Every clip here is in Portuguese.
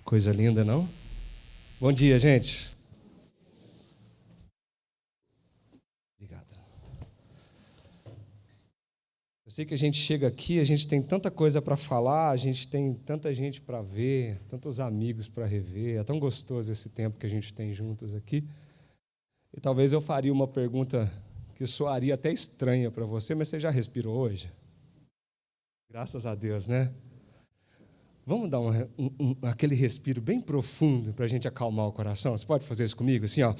Coisa linda, não? Bom dia, gente. Obrigado. Eu sei que a gente chega aqui, a gente tem tanta coisa para falar, a gente tem tanta gente para ver, tantos amigos para rever. É tão gostoso esse tempo que a gente tem juntos aqui. E talvez eu faria uma pergunta que soaria até estranha para você, mas você já respirou hoje? Graças a Deus, né? Vamos dar aquele respiro bem profundo para a gente acalmar o coração? Você pode fazer isso comigo? Assim, ó.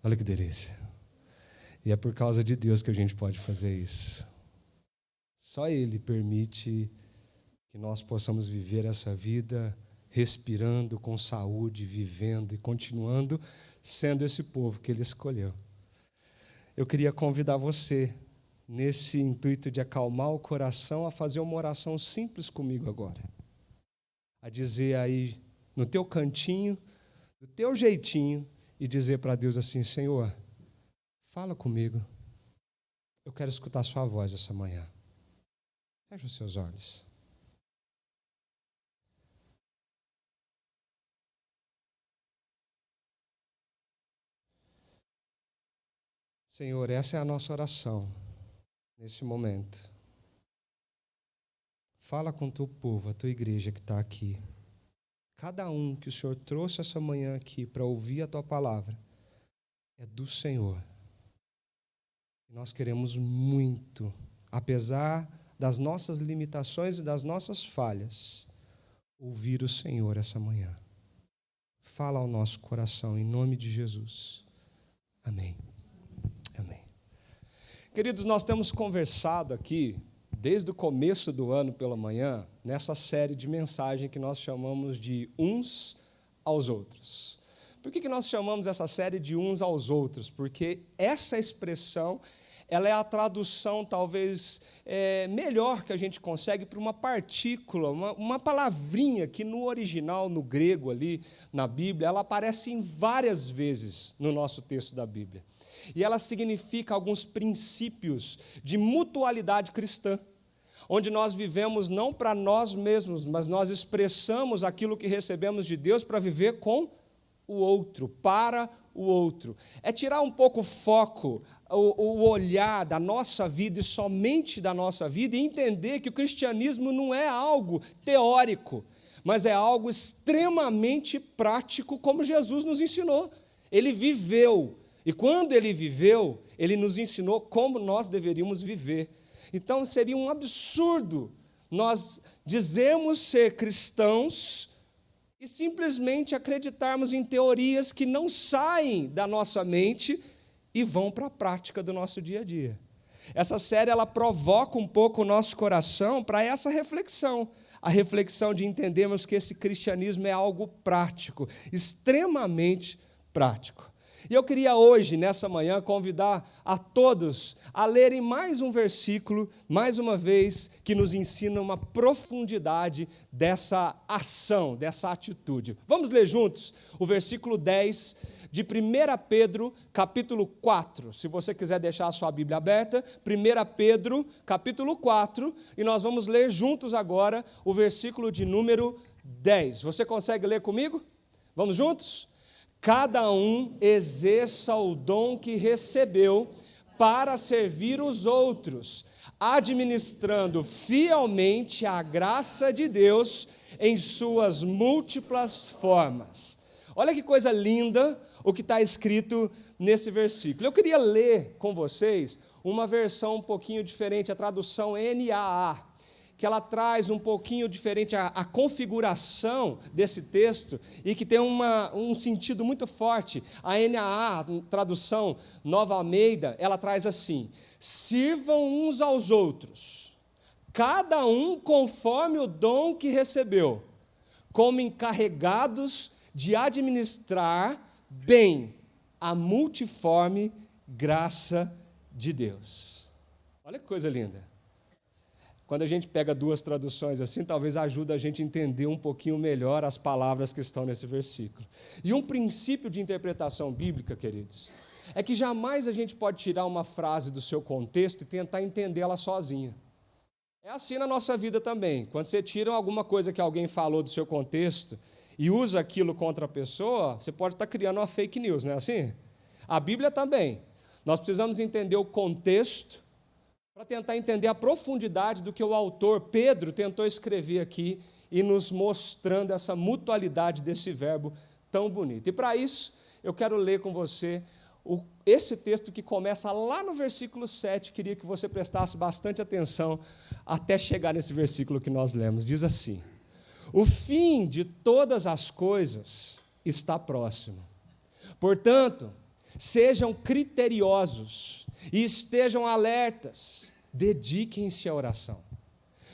Olha que delícia. E é por causa de Deus que a gente pode fazer isso. Só Ele permite que nós possamos viver essa vida respirando com saúde, vivendo e continuando sendo esse povo que Ele escolheu. Eu queria convidar você, nesse intuito de acalmar o coração, a fazer uma oração simples comigo agora. A dizer aí, no teu cantinho, do teu jeitinho, e dizer para Deus assim: Senhor, fala comigo. Eu quero escutar sua voz essa manhã. Feche os seus olhos. Senhor, essa é a nossa oração nesse momento. Fala com o teu povo, a tua igreja que está aqui. Cada um que o Senhor trouxe essa manhã aqui para ouvir a tua palavra é do Senhor. Nós queremos muito, apesar das nossas limitações e das nossas falhas, ouvir o Senhor essa manhã. Fala ao nosso coração, em nome de Jesus. Amém. Amém. Queridos, nós temos conversado aqui, desde o começo do ano pela manhã, nessa série de mensagem que nós chamamos de Uns aos Outros. Por que nós chamamos essa série de Uns aos Outros? Porque essa expressão, ela é a tradução talvez melhor que a gente consegue para uma partícula, uma palavrinha que no original, no grego ali, na Bíblia, ela aparece em várias vezes no nosso texto da Bíblia. E ela significa alguns princípios de mutualidade cristã, onde nós vivemos não para nós mesmos, mas nós expressamos aquilo que recebemos de Deus para viver com o outro, para o outro. É tirar um pouco o foco, o olhar da nossa vida e somente da nossa vida e entender que o cristianismo não é algo teórico, mas é algo extremamente prático, como Jesus nos ensinou. Ele viveu, e quando ele viveu, ele nos ensinou como nós deveríamos viver. Então, seria um absurdo nós dizermos ser cristãos e simplesmente acreditarmos em teorias que não saem da nossa mente e vão para a prática do nosso dia a dia. Essa série, ela provoca um pouco o nosso coração para essa reflexão, a reflexão de entendermos que esse cristianismo é algo prático, extremamente prático. E eu queria hoje, nessa manhã, convidar a todos a lerem mais um versículo, mais uma vez, que nos ensina uma profundidade dessa ação, dessa atitude. Vamos ler juntos o versículo 10 de 1 Pedro, capítulo 4. Se você quiser deixar a sua Bíblia aberta, 1 Pedro, capítulo 4, e nós vamos ler juntos agora o versículo de número 10. Você consegue ler comigo? Vamos juntos? Cada um exerça o dom que recebeu para servir os outros, administrando fielmente a graça de Deus em suas múltiplas formas. Olha que coisa linda o que está escrito nesse versículo. Eu queria ler com vocês uma versão um pouquinho diferente, a tradução NAA, que ela traz um pouquinho diferente a configuração desse texto e que tem um sentido muito forte. A NAA, tradução Nova Almeida, ela traz assim: sirvam uns aos outros, cada um conforme o dom que recebeu, como encarregados de administrar bem a multiforme graça de Deus. Olha que coisa linda. Quando a gente pega duas traduções assim, talvez ajude a gente a entender um pouquinho melhor as palavras que estão nesse versículo. E um princípio de interpretação bíblica, queridos, é que jamais a gente pode tirar uma frase do seu contexto e tentar entendê-la sozinha. É assim na nossa vida também. Quando você tira alguma coisa que alguém falou do seu contexto e usa aquilo contra a pessoa, você pode estar criando uma fake news, não é assim? A Bíblia também. Nós precisamos entender o contexto para tentar entender a profundidade do que o autor Pedro tentou escrever aqui e nos mostrando essa mutualidade desse verbo tão bonito. E para isso, eu quero ler com você esse texto que começa lá no versículo 7, queria que você prestasse bastante atenção até chegar nesse versículo que nós lemos. Diz assim: o fim de todas as coisas está próximo. Portanto, sejam criteriosos e estejam alertas, dediquem-se à oração.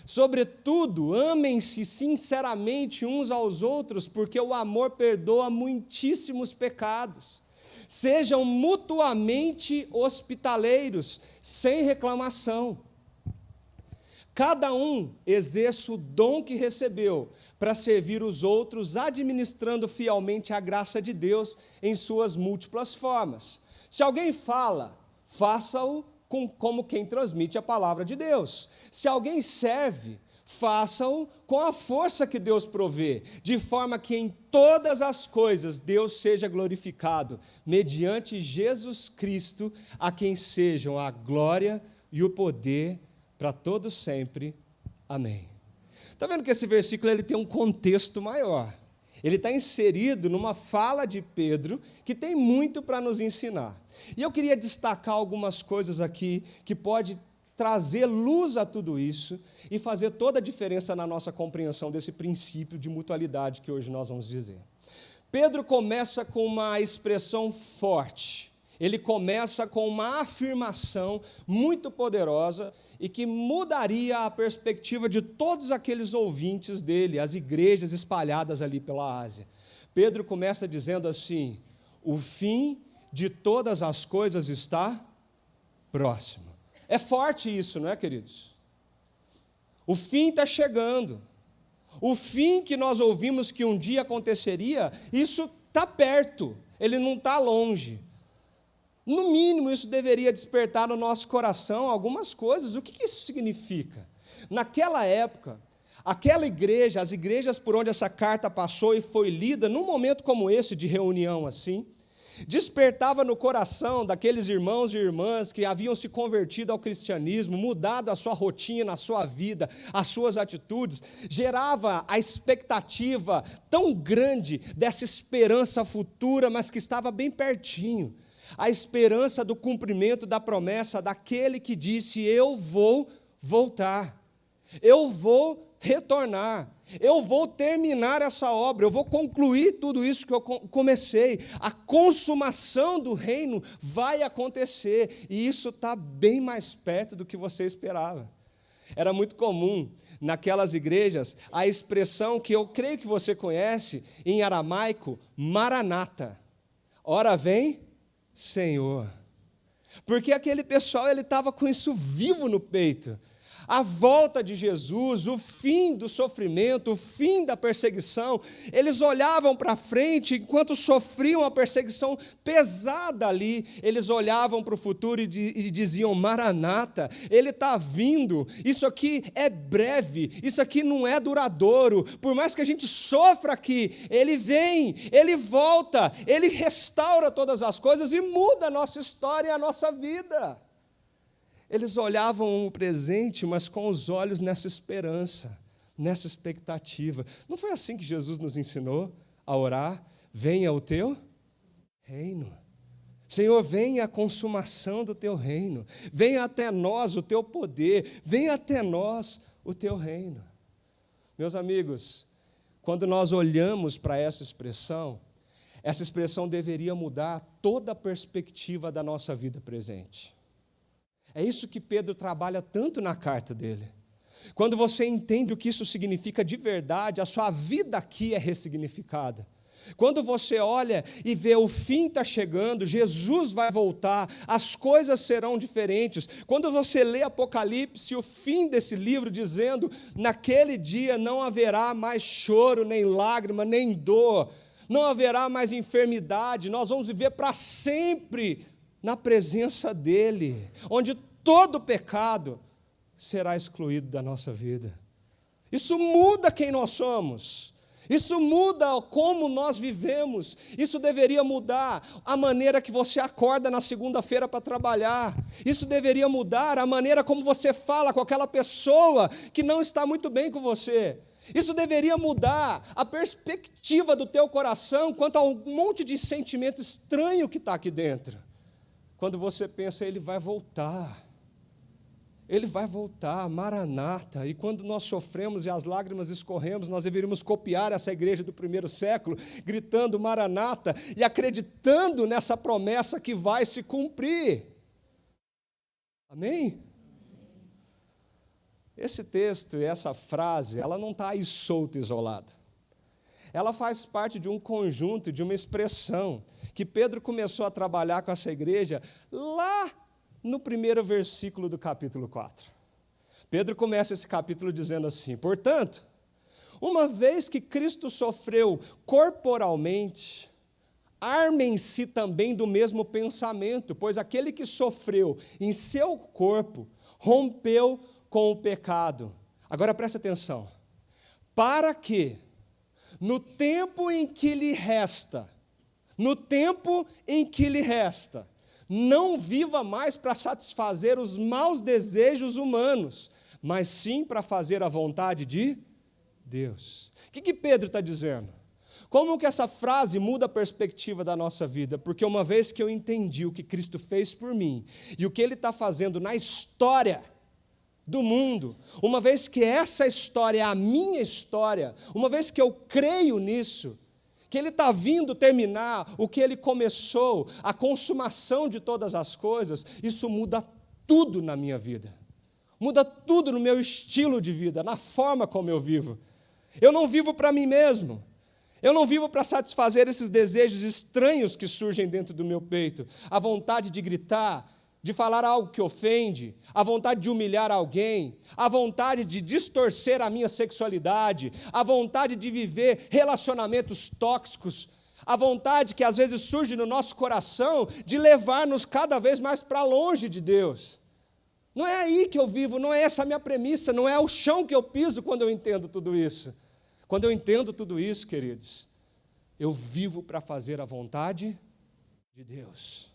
Sobretudo, amem-se sinceramente uns aos outros, porque o amor perdoa muitíssimos pecados. Sejam mutuamente hospitaleiros, sem reclamação. Cada um exerça o dom que recebeu para servir os outros, administrando fielmente a graça de Deus em suas múltiplas formas. Se alguém fala, faça-o como quem transmite a palavra de Deus. Se alguém serve, façam com a força que Deus provê, de forma que em todas as coisas Deus seja glorificado, mediante Jesus Cristo, a quem sejam a glória e o poder para todos sempre. Amém. Está vendo que esse versículo ele tem um contexto maior. Ele está inserido numa fala de Pedro que tem muito para nos ensinar. E eu queria destacar algumas coisas aqui que pode trazer luz a tudo isso e fazer toda a diferença na nossa compreensão desse princípio de mutualidade que hoje nós vamos dizer. Pedro começa com uma expressão forte. Ele começa com uma afirmação muito poderosa e que mudaria a perspectiva de todos aqueles ouvintes dele, as igrejas espalhadas ali pela Ásia. Pedro começa dizendo assim: o fim de todas as coisas está próximo. É forte isso, não é, queridos? O fim está chegando. O fim que nós ouvimos que um dia aconteceria, isso está perto, ele não está longe. No mínimo, isso deveria despertar no nosso coração algumas coisas. O que isso significa? Naquela época, aquela igreja, as igrejas por onde essa carta passou e foi lida, num momento como esse de reunião assim, despertava no coração daqueles irmãos e irmãs que haviam se convertido ao cristianismo, mudado a sua rotina, a sua vida, as suas atitudes, gerava a expectativa tão grande dessa esperança futura, mas que estava bem pertinho. A esperança do cumprimento da promessa daquele que disse: eu vou voltar, eu vou retornar, eu vou terminar essa obra, eu vou concluir tudo isso que eu comecei, a consumação do reino vai acontecer, e isso está bem mais perto do que você esperava. Era muito comum naquelas igrejas a expressão que eu creio que você conhece em aramaico, Maranata, ora vem Senhor, porque aquele pessoal ele estava com isso vivo no peito. A volta de Jesus, o fim do sofrimento, o fim da perseguição, eles olhavam para frente, enquanto sofriam a perseguição pesada ali, eles olhavam para o futuro e diziam: Maranata, ele está vindo, isso aqui é breve, isso aqui não é duradouro, por mais que a gente sofra aqui, ele vem, ele volta, ele restaura todas as coisas e muda a nossa história e a nossa vida. Eles olhavam o presente, mas com os olhos nessa esperança, nessa expectativa. Não foi assim que Jesus nos ensinou a orar? Venha o teu reino. Senhor, venha a consumação do teu reino. Venha até nós o teu poder. Venha até nós o teu reino. Meus amigos, quando nós olhamos para essa expressão deveria mudar toda a perspectiva da nossa vida presente. É isso que Pedro trabalha tanto na carta dele. Quando você entende o que isso significa de verdade, a sua vida aqui é ressignificada. Quando você olha e vê o fim está chegando, Jesus vai voltar, as coisas serão diferentes. Quando você lê Apocalipse, o fim desse livro dizendo: naquele dia não haverá mais choro, nem lágrima, nem dor, não haverá mais enfermidade, nós vamos viver para sempre na presença dele, onde todo pecado será excluído da nossa vida. Isso muda quem nós somos. Isso muda como nós vivemos. Isso deveria mudar a maneira que você acorda na segunda-feira para trabalhar. Isso deveria mudar a maneira como você fala com aquela pessoa que não está muito bem com você. Isso deveria mudar a perspectiva do teu coração quanto a um monte de sentimento estranho que está aqui dentro. Quando você pensa, ele vai voltar. Ele vai voltar, Maranata, e quando nós sofremos e as lágrimas escorremos, nós deveríamos copiar essa igreja do primeiro século, gritando Maranata e acreditando nessa promessa que vai se cumprir. Amém? Esse texto e essa frase, ela não está aí solta, isolada. Ela faz parte de um conjunto, de uma expressão, que Pedro começou a trabalhar com essa igreja lá no primeiro versículo do capítulo 4. Pedro começa esse capítulo dizendo assim: portanto, uma vez que Cristo sofreu corporalmente, armem-se também do mesmo pensamento, pois aquele que sofreu em seu corpo rompeu com o pecado. Agora presta atenção. Para que, no tempo em que lhe resta, não viva mais para satisfazer os maus desejos humanos, mas sim para fazer a vontade de Deus. O que Pedro está dizendo? Como que essa frase muda a perspectiva da nossa vida? Porque uma vez que eu entendi o que Cristo fez por mim, e o que Ele está fazendo na história do mundo, uma vez que essa história é a minha história, uma vez que eu creio nisso, que Ele está vindo terminar o que Ele começou, a consumação de todas as coisas, isso muda tudo na minha vida. Muda tudo no meu estilo de vida, na forma como eu vivo. Eu não vivo para mim mesmo. Eu não vivo para satisfazer esses desejos estranhos que surgem dentro do meu peito. A vontade de gritar, de falar algo que ofende, a vontade de humilhar alguém, a vontade de distorcer a minha sexualidade, a vontade de viver relacionamentos tóxicos, a vontade que às vezes surge no nosso coração de levar-nos cada vez mais para longe de Deus. Não é aí que eu vivo, não é essa a minha premissa, não é o chão que eu piso quando eu entendo tudo isso. Quando eu entendo tudo isso, queridos, eu vivo para fazer a vontade de Deus.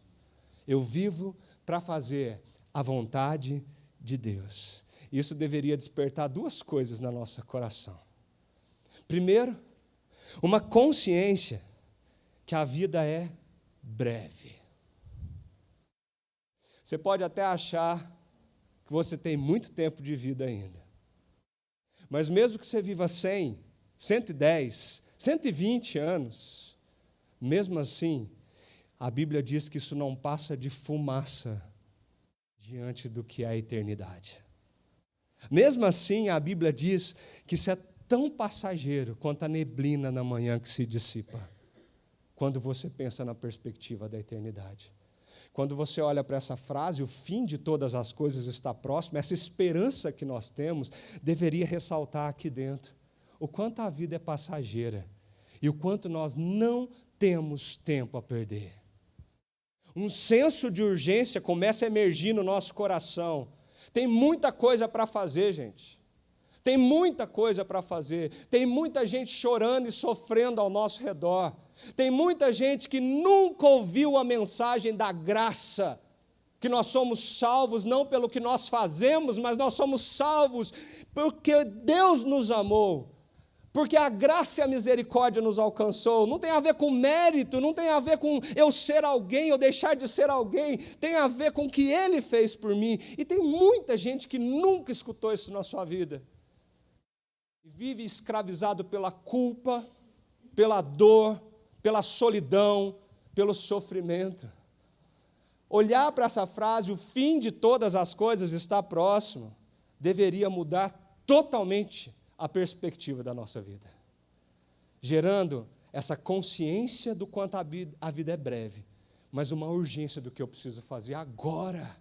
Eu vivo para fazer a vontade de Deus. Isso deveria despertar duas coisas no nosso coração. Primeiro, uma consciência que a vida é breve. Você pode até achar que você tem muito tempo de vida ainda. Mas mesmo que você viva 100, 110, 120 anos, mesmo assim, a Bíblia diz que isso não passa de fumaça diante do que é a eternidade. Mesmo assim, a Bíblia diz que isso é tão passageiro quanto a neblina na manhã que se dissipa, quando você pensa na perspectiva da eternidade. Quando você olha para essa frase, o fim de todas as coisas está próximo, essa esperança que nós temos deveria ressaltar aqui dentro o quanto a vida é passageira e o quanto nós não temos tempo a perder. Um senso de urgência começa a emergir no nosso coração. Tem muita coisa para fazer, gente. Tem muita coisa para fazer. Tem muita gente chorando e sofrendo ao nosso redor. Tem muita gente que nunca ouviu a mensagem da graça, que nós somos salvos não pelo que nós fazemos, mas nós somos salvos porque Deus nos amou. Porque a graça e a misericórdia nos alcançou. Não tem a ver com mérito, não tem a ver com eu ser alguém ou deixar de ser alguém. Tem a ver com o que Ele fez por mim. E tem muita gente que nunca escutou isso na sua vida. E vive escravizado pela culpa, pela dor, pela solidão, pelo sofrimento. Olhar para essa frase, o fim de todas as coisas está próximo, deveria mudar totalmente a perspectiva da nossa vida, gerando essa consciência do quanto a vida é breve, mas uma urgência do que eu preciso fazer agora,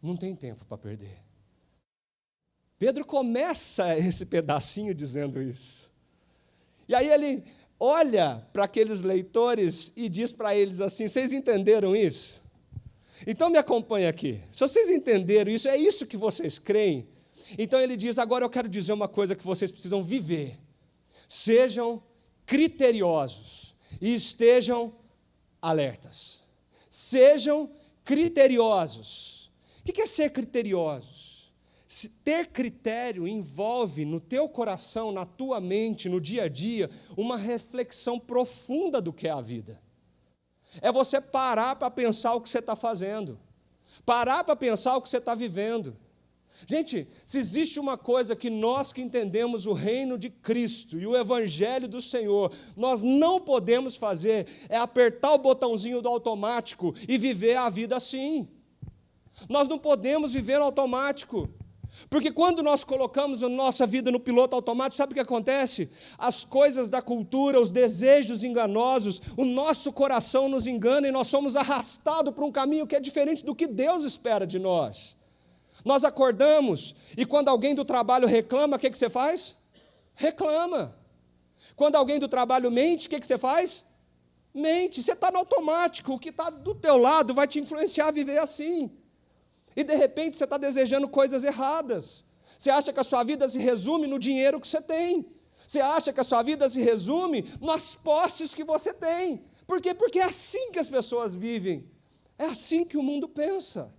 não tem tempo para perder. Pedro começa esse pedacinho dizendo isso, e aí ele olha para aqueles leitores e diz para eles assim: vocês entenderam isso? Então me acompanha aqui. Se vocês entenderam isso, é isso que vocês creem. Então ele diz, agora eu quero dizer uma coisa que vocês precisam viver. Sejam criteriosos e estejam alertas. Sejam criteriosos. O que é ser criteriosos? Ter critério envolve no teu coração, na tua mente, no dia a dia, uma reflexão profunda do que é a vida. É você parar para pensar o que você está fazendo. Parar para pensar o que você está vivendo. Gente, se existe uma coisa que nós que entendemos o reino de Cristo e o evangelho do Senhor, nós não podemos fazer, é apertar o botãozinho do automático e viver a vida assim. Nós não podemos viver no automático. Porque quando nós colocamos a nossa vida no piloto automático, sabe o que acontece? As coisas da cultura, os desejos enganosos, o nosso coração nos engana e nós somos arrastados para um caminho que é diferente do que Deus espera de nós. Nós acordamos e quando alguém do trabalho reclama, o que você faz? Reclama. Quando alguém do trabalho mente, o que você faz? Mente. Você está no automático, o que está do teu lado vai te influenciar a viver assim. E de repente você está desejando coisas erradas. Você acha que a sua vida se resume no dinheiro que você tem. Você acha que a sua vida se resume nas posses que você tem. Por quê? Porque é assim que as pessoas vivem. É assim que o mundo pensa.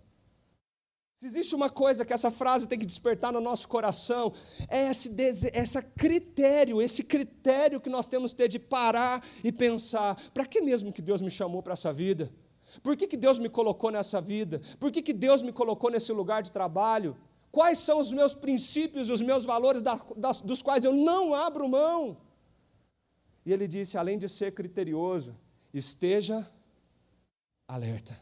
Se existe uma coisa que essa frase tem que despertar no nosso coração, é esse critério que nós temos que ter de parar e pensar, para que mesmo que Deus me chamou para essa vida? Por que Deus me colocou nessa vida? Por que Deus me colocou nesse lugar de trabalho? Quais são os meus princípios, os meus valores dos quais eu não abro mão? E ele disse, além de ser criterioso, esteja alerta.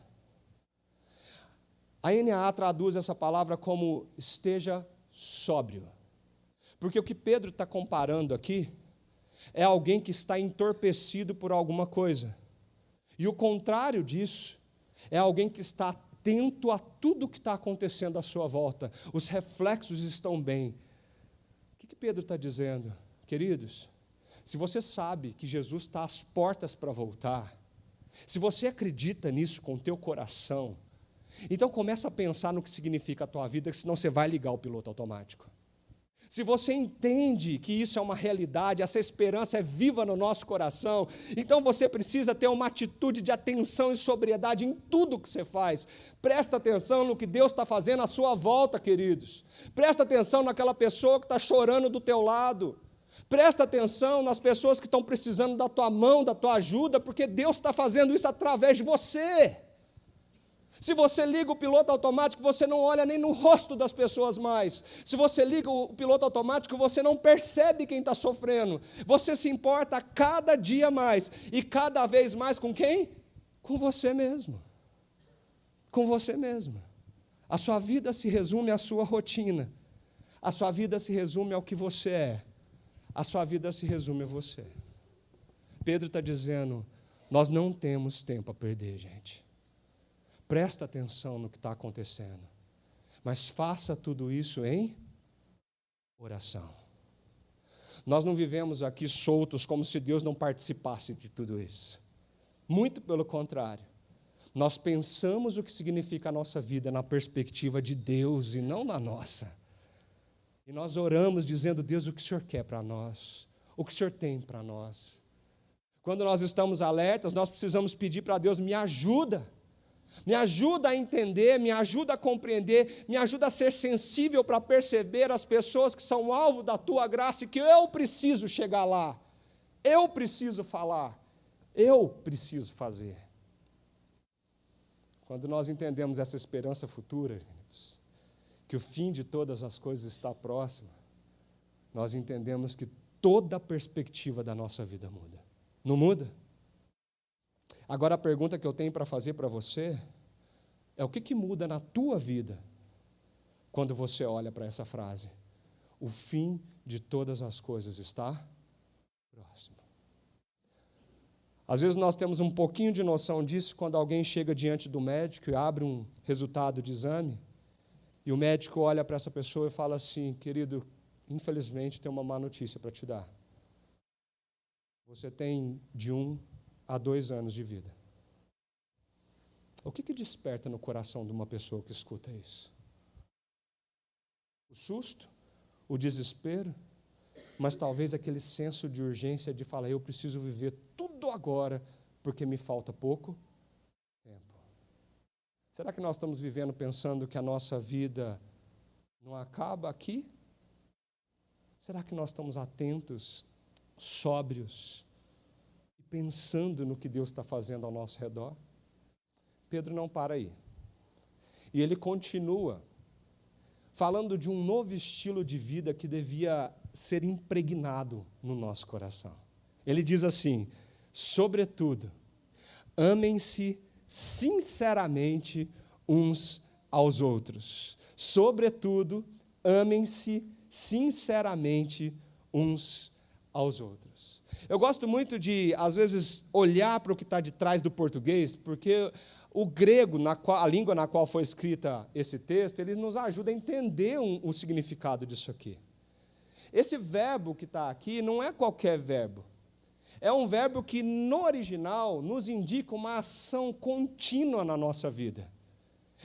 A NAA traduz essa palavra como esteja sóbrio. Porque o que Pedro está comparando aqui é alguém que está entorpecido por alguma coisa. E o contrário disso é alguém que está atento a tudo que está acontecendo à sua volta. Os reflexos estão bem. O que Pedro está dizendo? Queridos, se você sabe que Jesus está às portas para voltar, se você acredita nisso com o teu coração, então começa a pensar no que significa a tua vida, senão você vai ligar o piloto automático. Se você entende que isso é uma realidade, essa esperança é viva no nosso coração, então você precisa ter uma atitude de atenção e sobriedade em tudo que você faz. Presta atenção no que Deus está fazendo à sua volta, queridos. Presta atenção naquela pessoa que está chorando do teu lado. Presta atenção nas pessoas que estão precisando da tua mão, da tua ajuda, porque Deus está fazendo isso através de você. Se você liga o piloto automático, você não olha nem no rosto das pessoas mais. Se você liga o piloto automático, você não percebe quem está sofrendo. Você se importa cada dia mais. E cada vez mais com quem? Com você mesmo. Com você mesmo. A sua vida se resume à sua rotina. A sua vida se resume ao que você é. A sua vida se resume a você. Pedro está dizendo, nós não temos tempo a perder, gente. Presta atenção no que está acontecendo, mas faça tudo isso em oração. Nós não vivemos aqui soltos como se Deus não participasse de tudo isso. Muito pelo contrário. Nós pensamos o que significa a nossa vida na perspectiva de Deus e não na nossa. E nós oramos dizendo, Deus, o que o Senhor quer para nós? O que o Senhor tem para nós? Quando nós estamos alertas, nós precisamos pedir para Deus, me ajuda a entender, me ajuda a compreender, me ajuda a ser sensível para perceber as pessoas que são alvo da tua graça e que eu preciso chegar lá, eu preciso falar, eu preciso fazer. Quando nós entendemos essa esperança futura, que o fim de todas as coisas está próximo, nós entendemos que toda a perspectiva da nossa vida muda. Não muda? Agora a pergunta que eu tenho para fazer para você é o que muda na tua vida quando você olha para essa frase? O fim de todas as coisas está próximo. Às vezes nós temos um pouquinho de noção disso quando alguém chega diante do médico e abre um resultado de exame e o médico olha para essa pessoa e fala assim, querido, infelizmente tem uma má notícia para te dar. Você tem de 1 a 2 anos de vida. O que desperta no coração de uma pessoa que escuta isso? O susto? O desespero? Mas talvez aquele senso de urgência de falar, eu preciso viver tudo agora, porque me falta pouco tempo. Será que nós estamos vivendo pensando que a nossa vida não acaba aqui? Será que nós estamos atentos, sóbrios, e pensando no que Deus está fazendo ao nosso redor? Pedro não para aí. E ele continua falando de um novo estilo de vida que devia ser impregnado no nosso coração. Ele diz assim, sobretudo, amem-se sinceramente uns aos outros. Sobretudo, amem-se sinceramente uns aos outros. Eu gosto muito de, às vezes, olhar para o que está de trás do português, porque o grego, a língua na qual foi escrita esse texto, ele nos ajuda a entender o significado disso aqui. Esse verbo que está aqui não é qualquer verbo. É um verbo que, no original, nos indica uma ação contínua na nossa vida.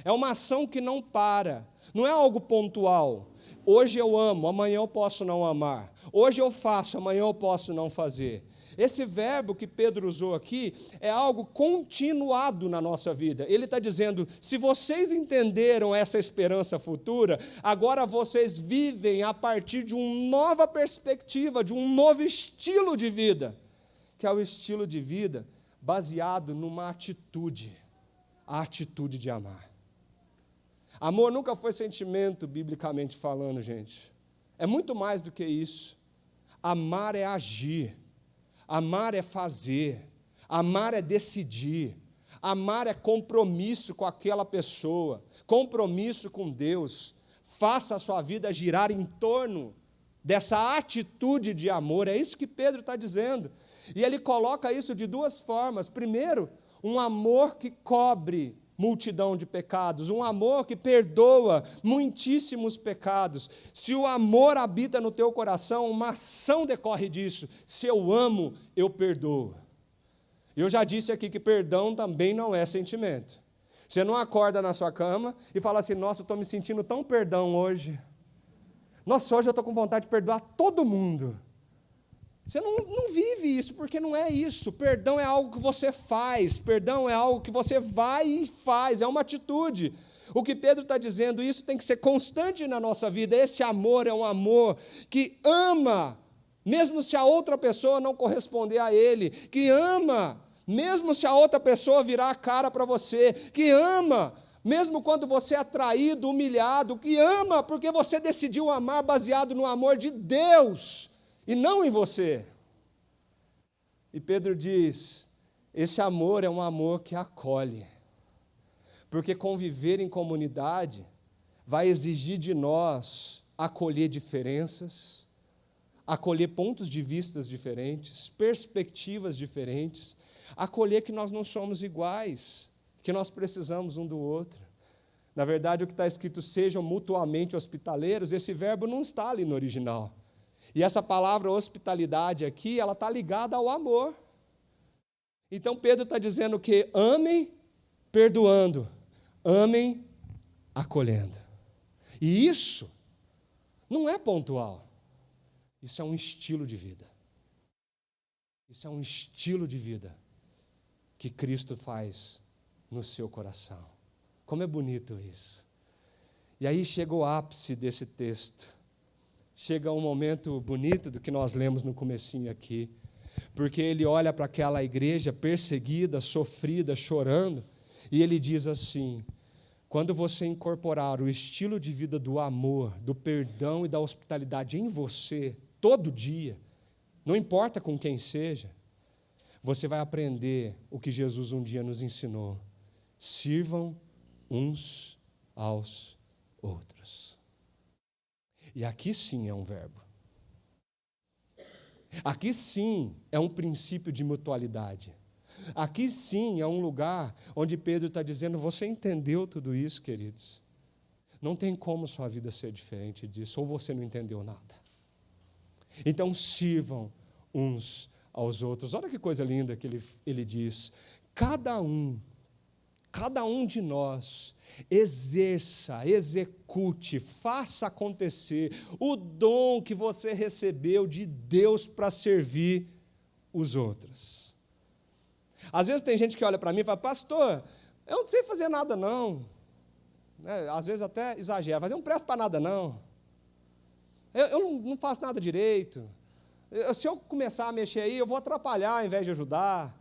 É uma ação que não para, não é algo pontual. Hoje eu amo, amanhã eu posso não amar. Hoje eu faço, amanhã eu posso não fazer. Esse verbo que Pedro usou aqui é algo continuado na nossa vida. Ele está dizendo, se vocês entenderam essa esperança futura, agora vocês vivem a partir de uma nova perspectiva, de um novo estilo de vida, que é o estilo de vida baseado numa atitude, a atitude de amar. Amor nunca foi sentimento, biblicamente falando, gente. É muito mais do que isso. Amar é agir. Amar é fazer, amar é decidir, amar é compromisso com aquela pessoa, compromisso com Deus. Faça a sua vida girar em torno dessa atitude de amor, é isso que Pedro está dizendo. E ele coloca isso de duas formas. Primeiro, um amor que cobre multidão de pecados, um amor que perdoa muitíssimos pecados. Se o amor habita no teu coração, uma ação decorre disso. Se eu amo, eu perdoo. Eu já disse aqui que perdão também não é sentimento. Você não acorda na sua cama e fala assim, nossa, eu estou me sentindo tão perdão hoje. Nossa, hoje eu estou com vontade de perdoar todo mundo. Você não vive isso, porque não é isso. Perdão é algo que você faz, perdão é algo que você vai e faz, é uma atitude. O que Pedro está dizendo, isso tem que ser constante na nossa vida. Esse amor é um amor que ama, mesmo se a outra pessoa não corresponder a ele, que ama, mesmo se a outra pessoa virar a cara para você, que ama, mesmo quando você é traído, humilhado, que ama porque você decidiu amar baseado no amor de Deus, e não em você. E Pedro diz, esse amor é um amor que acolhe, porque conviver em comunidade vai exigir de nós acolher diferenças, acolher pontos de vista diferentes, perspectivas diferentes, acolher que nós não somos iguais, que nós precisamos um do outro. Na verdade, o que está escrito, sejam mutuamente hospitaleiros, esse verbo não está ali no original. E essa palavra hospitalidade aqui, ela está ligada ao amor. Então Pedro está dizendo que amem perdoando, amem acolhendo. E isso não é pontual. Isso é um estilo de vida. Isso é um estilo de vida que Cristo faz no seu coração. Como é bonito isso. E aí chega o ápice desse texto. Chega um momento bonito do que nós lemos no comecinho aqui, porque ele olha para aquela igreja perseguida, sofrida, chorando, e ele diz assim, quando você incorporar o estilo de vida do amor, do perdão e da hospitalidade em você, todo dia, não importa com quem seja, você vai aprender o que Jesus um dia nos ensinou, sirvam uns aos outros. E aqui sim é um verbo. Aqui sim é um princípio de mutualidade. Aqui sim é um lugar onde Pedro está dizendo, você entendeu tudo isso, queridos? Não tem como sua vida ser diferente disso, ou você não entendeu nada. Então sirvam uns aos outros. Olha que coisa linda que ele diz, cada um cada um de nós exerça, execute, faça acontecer o dom que você recebeu de Deus para servir os outros. Às vezes tem gente que olha para mim e fala: pastor, eu não sei fazer nada não. Às vezes até exagera, mas eu não presto para nada não. Eu não faço nada direito. Se eu começar a mexer aí, eu vou atrapalhar ao invés de ajudar.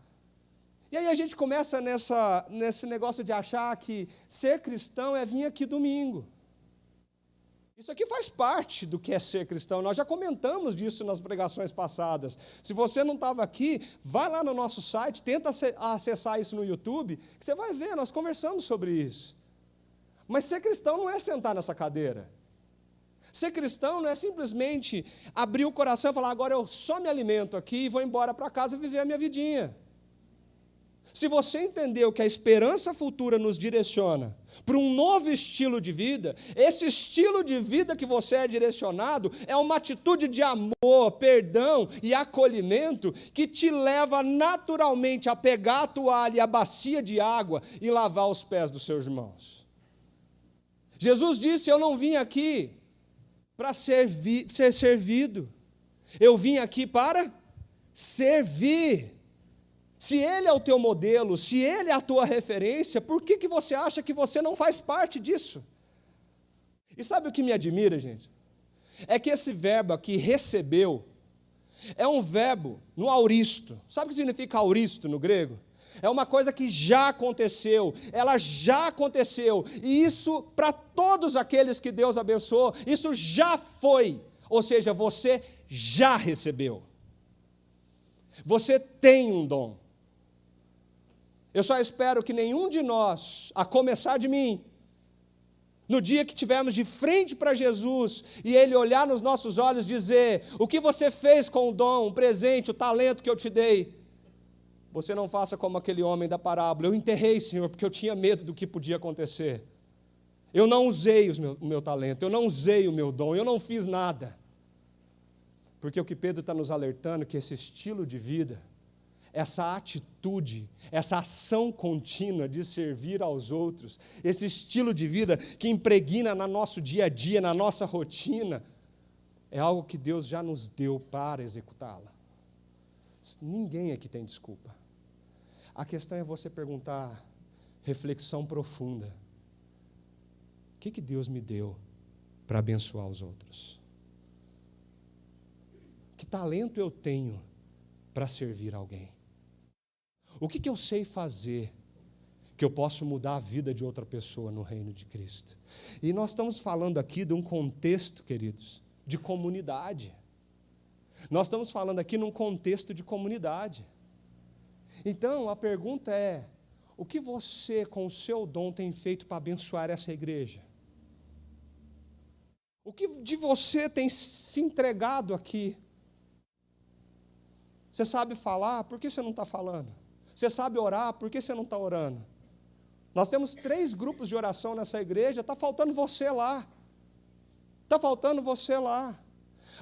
E aí a gente começa nesse negócio de achar que ser cristão é vir aqui domingo. Isso aqui faz parte do que é ser cristão. Nós já comentamos disso nas pregações passadas. Se você não estava aqui, vai lá no nosso site, tenta acessar isso no YouTube, que você vai ver, nós conversamos sobre isso. Mas ser cristão não é sentar nessa cadeira. Ser cristão não é simplesmente abrir o coração e falar: agora eu só me alimento aqui e vou embora para casa viver a minha vidinha. Se você entendeu que a esperança futura nos direciona para um novo estilo de vida, esse estilo de vida que você é direcionado é uma atitude de amor, perdão e acolhimento que te leva naturalmente a pegar a toalha e a bacia de água e lavar os pés dos seus irmãos. Jesus disse: eu não vim aqui para ser servido, eu vim aqui para servir. Se Ele é o teu modelo, se Ele é a tua referência, por que você acha que você não faz parte disso? E sabe o que me admira, gente? É que esse verbo aqui, recebeu, é um verbo no auristo. Sabe o que significa auristo no grego? É uma coisa que já aconteceu, ela já aconteceu, e isso para todos aqueles que Deus abençoou, isso já foi, ou seja, você já recebeu. Você tem um dom. Eu só espero que nenhum de nós, a começar de mim, no dia que estivermos de frente para Jesus e Ele olhar nos nossos olhos e dizer: o que você fez com o dom, o presente, o talento que eu te dei, você não faça como aquele homem da parábola: eu enterrei, Senhor, porque eu tinha medo do que podia acontecer. Eu não usei o meu talento, eu não usei o meu dom, eu não fiz nada. Porque o que Pedro está nos alertando é que esse estilo de vida, essa atitude, essa ação contínua de servir aos outros, esse estilo de vida que impregna no nosso dia a dia, na nossa rotina, é algo que Deus já nos deu para executá-la. Ninguém aqui tem desculpa. A questão é você perguntar, reflexão profunda: o que Deus me deu para abençoar os outros? Que talento eu tenho para servir alguém? O que eu sei fazer que eu posso mudar a vida de outra pessoa no reino de Cristo? E nós estamos falando aqui de um contexto, queridos, de comunidade. Nós estamos falando aqui num contexto de comunidade. Então, a pergunta é: o que você, com o seu dom, tem feito para abençoar essa igreja? O que de você tem se entregado aqui? Você sabe falar, por que você não está falando? Você sabe orar, por que você não está orando? Nós temos 3 grupos de oração nessa igreja, está faltando você lá. Está faltando você lá.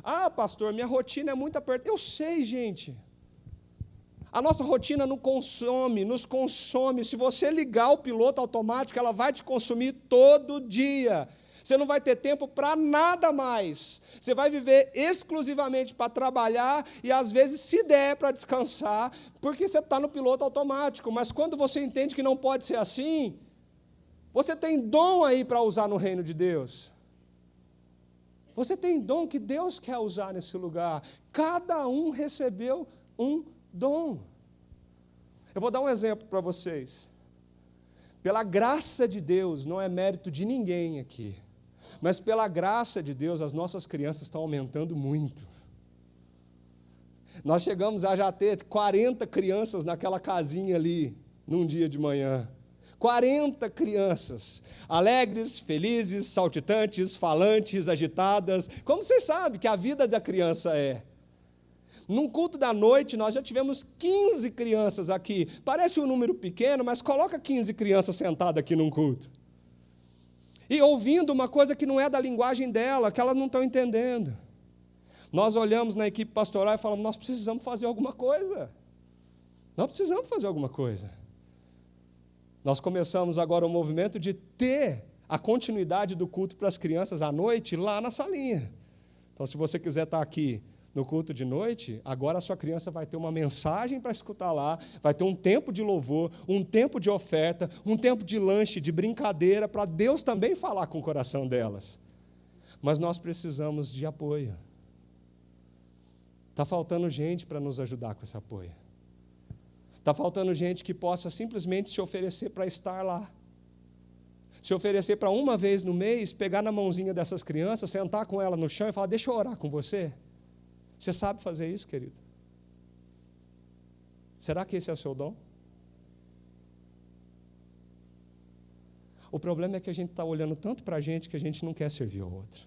Ah, pastor, minha rotina é muito apertada. Eu sei, gente. A nossa rotina nos consome. Se você ligar o piloto automático, ela vai te consumir todo dia. Você não vai ter tempo para nada mais. Você vai viver exclusivamente para trabalhar e, às vezes, se der, para descansar, porque você está no piloto automático. Mas quando você entende que não pode ser assim, você tem dom aí para usar no reino de Deus. Você tem dom que Deus quer usar nesse lugar. Cada um recebeu um dom. Eu vou dar um exemplo para vocês. Pela graça de Deus, não é mérito de ninguém aqui, mas pela graça de Deus, as nossas crianças estão aumentando muito. Nós chegamos a já ter 40 crianças naquela casinha ali, num dia de manhã. 40 crianças, alegres, felizes, saltitantes, falantes, agitadas, como vocês sabem que a vida da criança é. Num culto da noite, nós já tivemos 15 crianças aqui. Parece um número pequeno, mas coloca 15 crianças sentadas aqui num culto. E ouvindo uma coisa que não é da linguagem dela, que elas não estão entendendo. Nós olhamos na equipe pastoral e falamos: nós precisamos fazer alguma coisa. Nós precisamos fazer alguma coisa. Nós começamos agora o movimento de ter a continuidade do culto para as crianças à noite lá na salinha. Então, se você quiser estar aqui no culto de noite, agora a sua criança vai ter uma mensagem para escutar lá, vai ter um tempo de louvor, um tempo de oferta, um tempo de lanche, de brincadeira, para Deus também falar com o coração delas. Mas nós precisamos de apoio. Está faltando gente para nos ajudar com esse apoio. Está faltando gente que possa simplesmente se oferecer para estar lá. Se oferecer para uma vez no mês, pegar na mãozinha dessas crianças, sentar com ela no chão e falar, deixa eu orar com você. Você sabe fazer isso, querido? Será que esse é o seu dom? O problema é que a gente está olhando tanto para a gente que a gente não quer servir ao outro.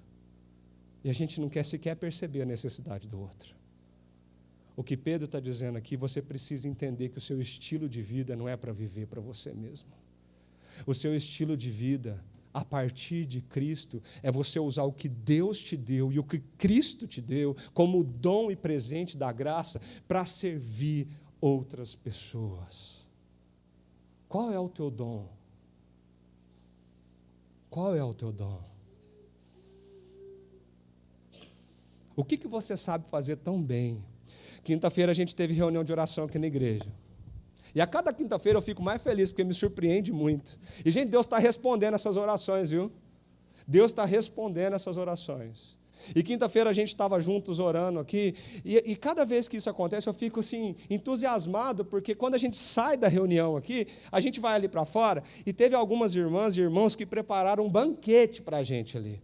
E a gente não quer sequer perceber a necessidade do outro. O que Pedro está dizendo aqui, você precisa entender que o seu estilo de vida não é para viver para você mesmo. O seu estilo de vida, a partir de Cristo, é você usar o que Deus te deu e o que Cristo te deu como dom e presente da graça para servir outras pessoas. Qual é o teu dom? Qual é o teu dom? O que você sabe fazer tão bem? Quinta-feira a gente teve reunião de oração aqui na igreja. E a cada quinta-feira eu fico mais feliz, porque me surpreende muito. E, gente, Deus está respondendo essas orações, viu? Deus está respondendo essas orações. E quinta-feira a gente estava juntos orando aqui, e cada vez que isso acontece eu fico assim, entusiasmado, porque quando a gente sai da reunião aqui, a gente vai ali para fora, e teve algumas irmãs e irmãos que prepararam um banquete para a gente ali.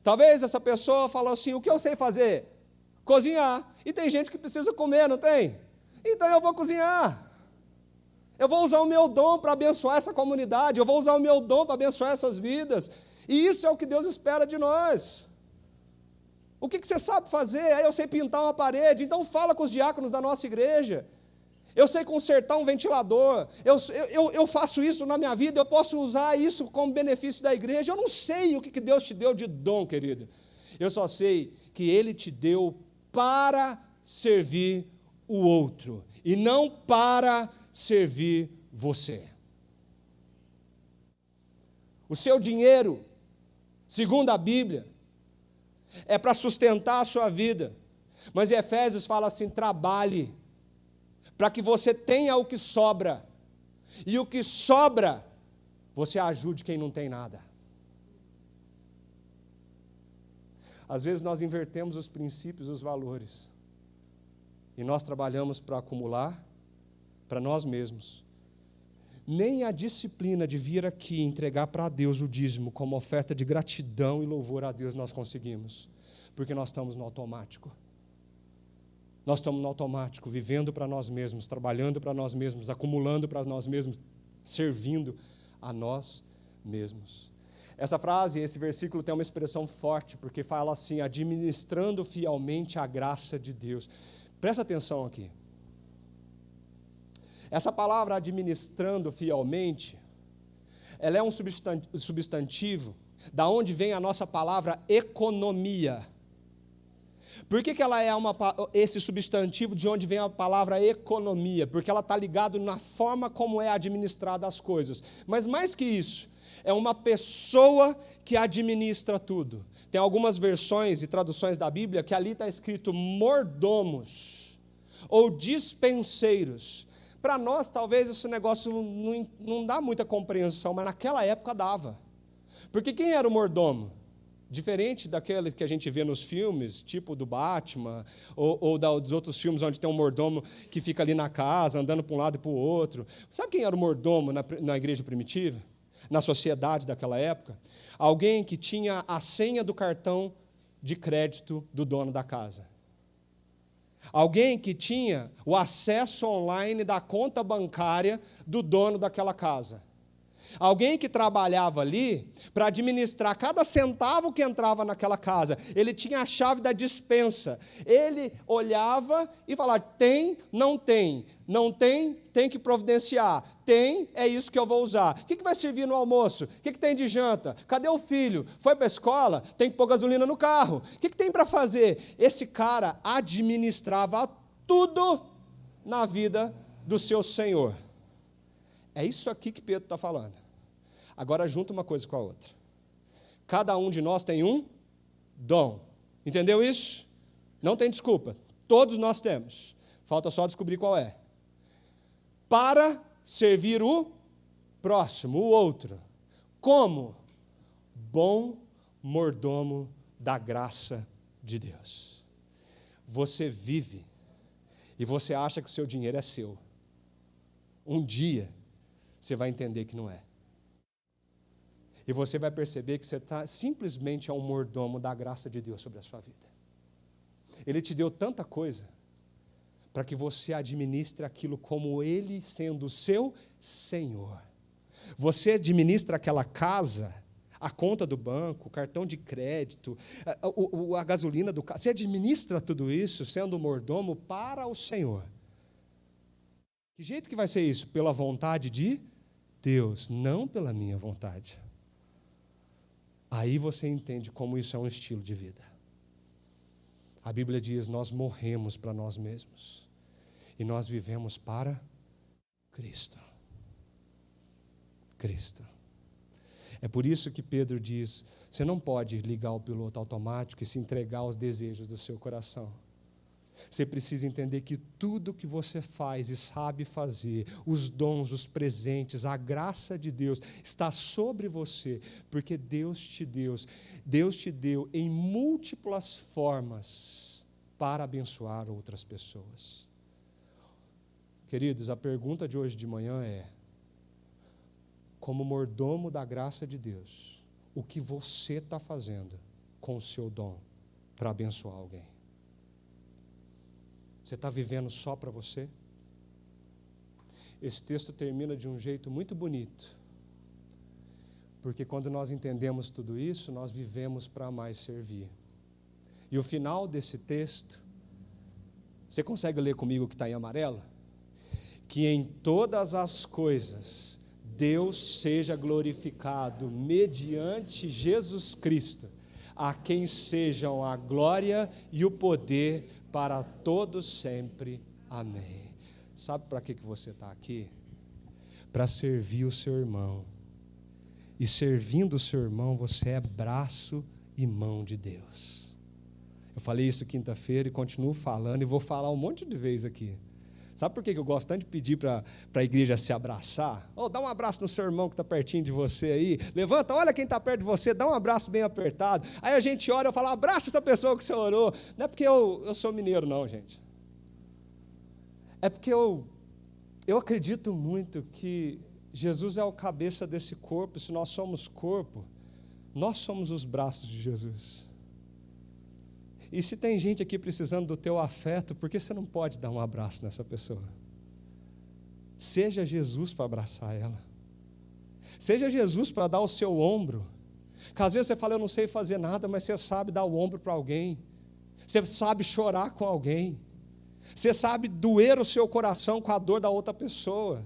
Talvez essa pessoa falou assim, o que eu sei fazer? Cozinhar. E tem gente que precisa comer, não tem? Então eu vou cozinhar. Eu vou usar o meu dom para abençoar essa comunidade, eu vou usar o meu dom para abençoar essas vidas. E isso é o que Deus espera de nós. O que você sabe fazer? Eu sei pintar uma parede, então fala com os diáconos da nossa igreja. Eu sei consertar um ventilador, eu faço isso na minha vida, eu posso usar isso como benefício da igreja. Eu não sei o que Deus te deu de dom, querido. Eu só sei que Ele te deu para servir o outro, e não para servir você. O seu dinheiro, segundo a Bíblia, é para sustentar a sua vida. Mas em Efésios fala assim, trabalhe, para que você tenha o que sobra. E o que sobra, você ajude quem não tem nada. Às vezes nós invertemos os princípios, os valores. E nós trabalhamos para acumular para nós mesmos. Nem a disciplina de vir aqui e entregar para Deus o dízimo como oferta de gratidão e louvor a Deus nós conseguimos. Porque nós estamos no automático. Nós estamos no automático, vivendo para nós mesmos, trabalhando para nós mesmos, acumulando para nós mesmos, servindo a nós mesmos. Essa frase, esse versículo tem uma expressão forte, porque fala assim, administrando fielmente a graça de Deus. Presta atenção aqui. Essa palavra administrando fielmente, ela é um substantivo, da onde vem a nossa palavra economia. Por que ela é esse substantivo de onde vem a palavra economia? Porque ela está ligada na forma como é administrada as coisas. Mas mais que isso, é uma pessoa que administra tudo. Tem algumas versões e traduções da Bíblia que ali está escrito mordomos ou dispenseiros. Para nós, talvez, esse negócio não dá muita compreensão, mas naquela época dava. Porque quem era o mordomo? Diferente daquele que a gente vê nos filmes, tipo do Batman, ou dos outros filmes onde tem um mordomo que fica ali na casa, andando para um lado e para o outro. Sabe quem era o mordomo na igreja primitiva? Na sociedade daquela época? Alguém que tinha a senha do cartão de crédito do dono da casa. Alguém que tinha o acesso online da conta bancária do dono daquela casa. Alguém que trabalhava ali para administrar cada centavo que entrava naquela casa. Ele tinha a chave da despensa. Ele olhava e falava, tem, não tem. Não tem, tem que providenciar. Tem, é isso que eu vou usar. O que vai servir no almoço? O que tem de janta? Cadê o filho? Foi para a escola? Tem que pôr gasolina no carro. O que tem para fazer? Esse cara administrava tudo na vida do seu senhor. É isso aqui que Pedro está falando. Agora junta uma coisa com a outra. Cada um de nós tem um dom. Entendeu isso? Não tem desculpa. Todos nós temos. Falta só descobrir qual é. Para servir o próximo, o outro. Como? Bom mordomo da graça de Deus. Você vive e você acha que o seu dinheiro é seu. Um dia você vai entender que não é. E você vai perceber que você simplesmente é um mordomo da graça de Deus sobre a sua vida. Ele te deu tanta coisa para que você administre aquilo como Ele sendo o seu Senhor. Você administra aquela casa, a conta do banco, o cartão de crédito, a gasolina do carro. Você administra tudo isso sendo mordomo para o Senhor. Que jeito que vai ser isso? Pela vontade de Deus, não pela minha vontade. Aí você entende como isso é um estilo de vida. A Bíblia diz, nós morremos para nós mesmos e nós vivemos para Cristo. Cristo. É por isso que Pedro diz, você não pode ligar o piloto automático e se entregar aos desejos do seu coração. Você precisa entender que tudo que você faz e sabe fazer, os dons, os presentes, a graça de Deus está sobre você, porque Deus te deu em múltiplas formas para abençoar outras pessoas. Queridos, a pergunta de hoje de manhã é, como mordomo da graça de Deus, o que você está fazendo com o seu dom para abençoar alguém? Você está vivendo só para você? Esse texto termina de um jeito muito bonito, porque quando nós entendemos tudo isso, nós vivemos para mais servir. E o final desse texto, você consegue ler comigo o que está em amarelo? Que em todas as coisas Deus seja glorificado mediante Jesus Cristo, a quem sejam a glória e o poder para todos sempre. Amém. Sabe para que você está aqui? Para servir o seu irmão. E servindo o seu irmão, você é braço e mão de Deus. Eu falei isso quinta-feira e continuo falando e vou falar um monte de vezes aqui. Sabe por que eu gosto tanto de pedir para a igreja se abraçar? Dá um abraço no seu irmão que está pertinho de você aí. Levanta, olha quem está perto de você, dá um abraço bem apertado. Aí a gente ora, eu falo, abraça essa pessoa que você orou. Não é porque eu sou mineiro, não, gente. É porque eu acredito muito que Jesus é o cabeça desse corpo. Se nós somos corpo, nós somos os braços de Jesus. E se tem gente aqui precisando do teu afeto, por que você não pode dar um abraço nessa pessoa? Seja Jesus para abraçar ela. Seja Jesus para dar o seu ombro. Porque às vezes você fala, eu não sei fazer nada, mas você sabe dar o ombro para alguém. Você sabe chorar com alguém. Você sabe doer o seu coração com a dor da outra pessoa.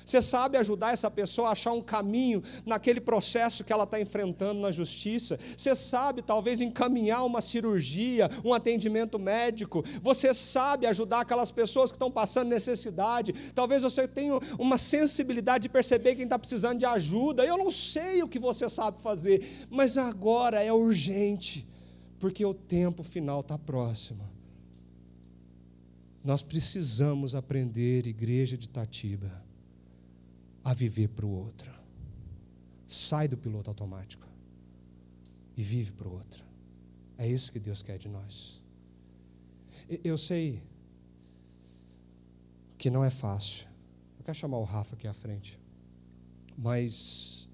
Você sabe ajudar essa pessoa a achar um caminho naquele processo que ela está enfrentando na justiça. Você sabe, talvez, encaminhar uma cirurgia, um atendimento médico. Você sabe ajudar aquelas pessoas que estão passando necessidade. Talvez você tenha uma sensibilidade de perceber quem está precisando de ajuda. Eu não sei o que você sabe fazer, mas agora é urgente, porque o tempo final está próximo. Nós precisamos aprender, igreja de Itatiba, a viver para o outro. Sai do piloto automático e vive para o outro. É isso que Deus quer de nós. Eu sei que não é fácil. Eu quero chamar o Rafa aqui à frente. Mas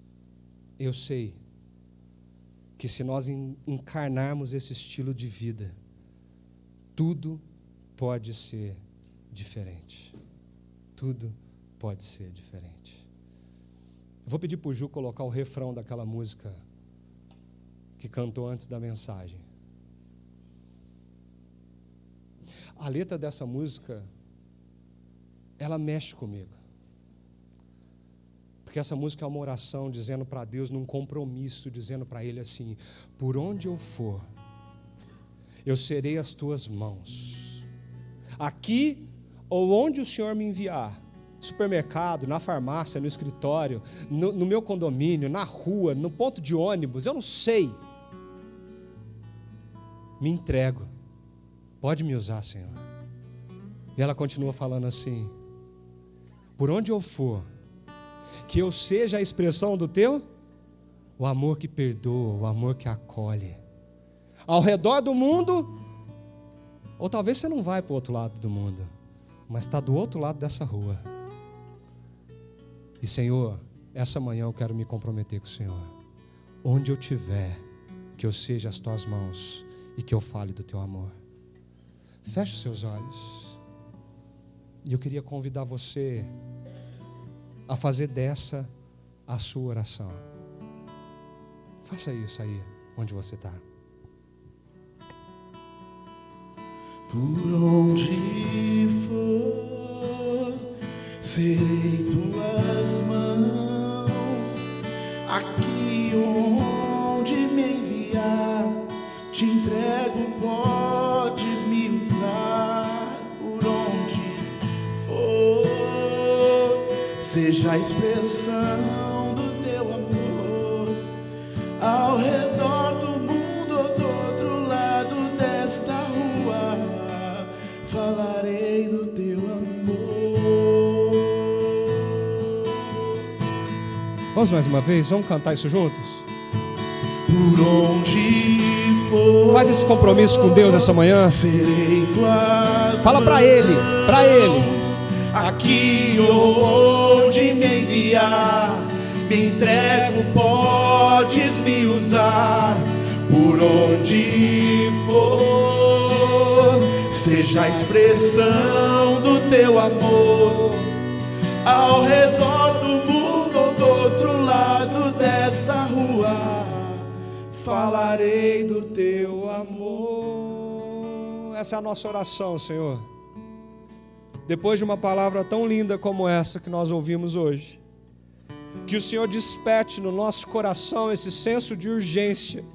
eu sei que se nós encarnarmos esse estilo de vida, tudo pode ser diferente. Tudo pode ser diferente. Eu vou pedir para o Ju colocar o refrão daquela música que cantou antes da mensagem. A letra dessa música, ela mexe comigo. Porque essa música é uma oração dizendo para Deus, num compromisso, dizendo para Ele assim, por onde eu for, eu serei as tuas mãos. Aqui ou onde o Senhor me enviar, supermercado, na farmácia, no escritório, no meu condomínio, na rua, no ponto de ônibus, eu não sei. Me entrego. Pode me usar, Senhor. E ela continua falando assim: por onde eu for, que eu seja a expressão do teu, o amor que perdoa, o amor que acolhe. Ao redor do mundo, ou talvez você não vai para o outro lado do mundo, mas está do outro lado dessa rua. E Senhor, essa manhã eu quero me comprometer com o Senhor. Onde eu estiver, que eu seja as tuas mãos e que eu fale do teu amor. Feche os seus olhos. E eu queria convidar você a fazer dessa a sua oração. Faça isso aí, onde você está. Por onde for, serei tuas mãos. Aqui onde me enviar, te entrego, podes me usar. Por onde for, seja a expressão do teu amor. Ao redor do mundo ou do outro lado desta rua, falarei do teu amor. Vamos mais uma vez? Vamos cantar isso juntos? Por onde for, faz esse compromisso com Deus essa manhã. serei tuas Fala para Ele, para Ele. Aqui onde me enviar, me entrego, podes me usar. Por onde for, seja a expressão do teu amor. Ao redor do mundo ou do outro lado dessa rua, falarei do teu amor. Essa é a nossa oração, Senhor. Depois de uma palavra tão linda como essa que nós ouvimos hoje, que o Senhor desperte no nosso coração esse senso de urgência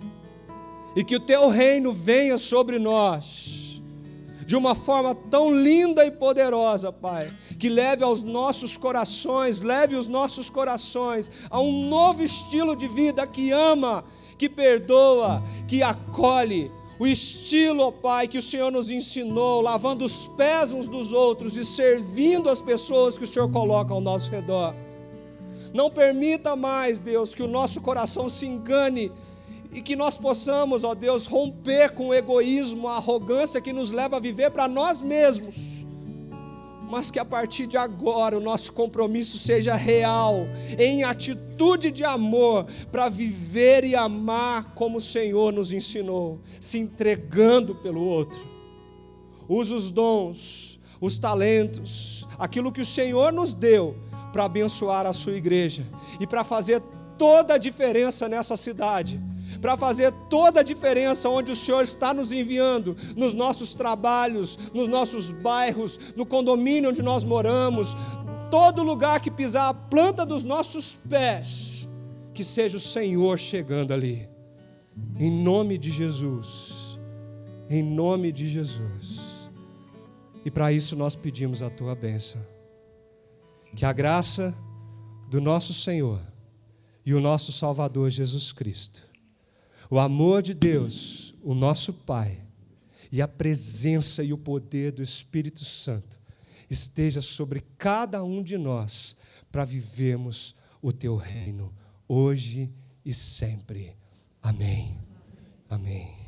e que o teu reino venha sobre nós de uma forma tão linda e poderosa, Pai, que leve os nossos corações a um novo estilo de vida que ama, que perdoa, que acolhe. O estilo, ó Pai, que o Senhor nos ensinou, lavando os pés uns dos outros e servindo as pessoas que o Senhor coloca ao nosso redor. Não permita mais, Deus, que o nosso coração se engane e que nós possamos, ó Deus, romper com o egoísmo, a arrogância que nos leva a viver para nós mesmos. Mas que a partir de agora o nosso compromisso seja real, em atitude de amor, para viver e amar como o Senhor nos ensinou, se entregando pelo outro. Use os dons, os talentos, aquilo que o Senhor nos deu para abençoar a sua igreja e para fazer toda a diferença nessa cidade, para fazer toda a diferença onde o Senhor está nos enviando, nos nossos trabalhos, nos nossos bairros, no condomínio onde nós moramos, todo lugar que pisar a planta dos nossos pés, que seja o Senhor chegando ali, em nome de Jesus, em nome de Jesus. E para isso nós pedimos a tua bênção, que a graça do nosso Senhor e o nosso Salvador Jesus Cristo, o amor de Deus, o nosso Pai, e a presença e o poder do Espírito Santo esteja sobre cada um de nós para vivermos o teu reino hoje e sempre. Amém. Amém.